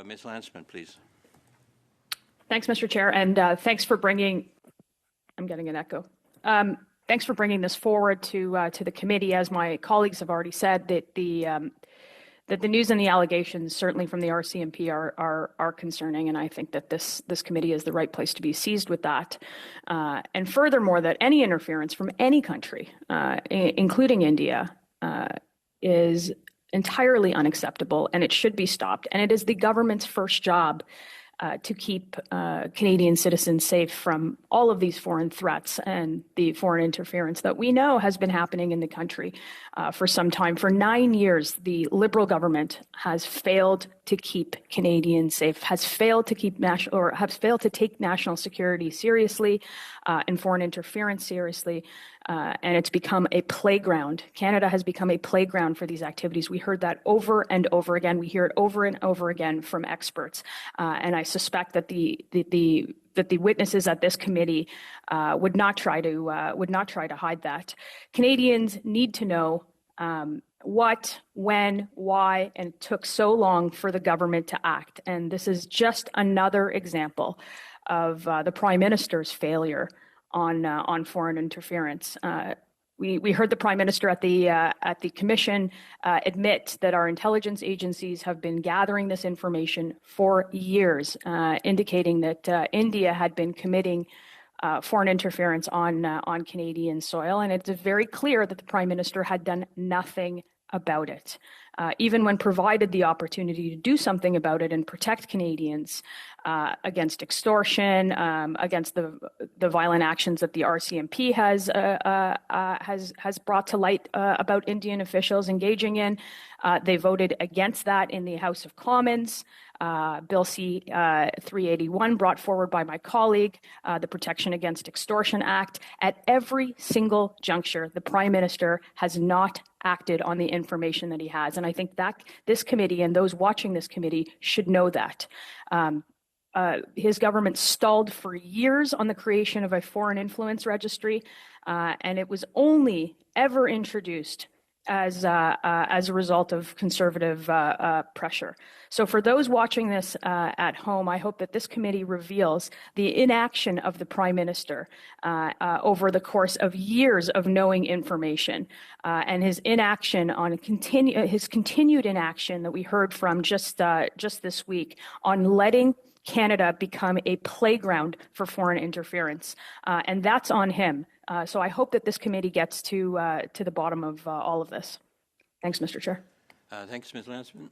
Ms. Landsman, please. Thanks, Mr. Chair, and thanks for bringing. I'm getting an echo. Thanks for bringing this forward to the committee. As my colleagues have already said, that the news and the allegations, certainly from the RCMP, are concerning, and I think that this committee is the right place to be seized with that. And furthermore, that any interference from any country, including India, is entirely unacceptable, and it should be stopped. And it is the government's first job to keep Canadian citizens safe from all of these foreign threats and the foreign interference that we know has been happening in the country for some time. For 9 years, the Liberal government has failed to keep Canadians safe, has failed to keep take national security seriously and foreign interference seriously. And it's become a playground. Canada has become a playground for these activities. We heard that over and over again. We hear it over and over again from experts. And I suspect that the witnesses at this committee would not try to hide that. Canadians need to know what, when, why, and it took so long for the government to act. And this is just another example of the Prime Minister's failure on foreign interference. We heard the Prime Minister at the Commission admit that our intelligence agencies have been gathering this information for years, indicating that India had been committing foreign interference on Canadian soil, and it's very clear that the Prime Minister had done nothing about it. Even when provided the opportunity to do something about it and protect Canadians against extortion, against the violent actions that the RCMP has brought to light about Indian officials engaging in, they voted against that in the House of Commons. Bill C-381 brought forward by my colleague, the Protection Against Extortion Act. At every single juncture, the Prime Minister has not acted on the information that he has. And I think that this committee and those watching this committee should know that. His government stalled for years on the creation of a foreign influence registry, and it was only ever introduced as a result of conservative pressure. So for those watching this at home, I hope that this committee reveals the inaction of the Prime Minister over the course of years of knowing information, and his inaction on his continued inaction that we heard from just this week on letting Canada become a playground for foreign interference, and that's on him. So I hope that this committee gets to the bottom of all of this. Thanks, Mr. Chair. Thanks, Ms. Landsman.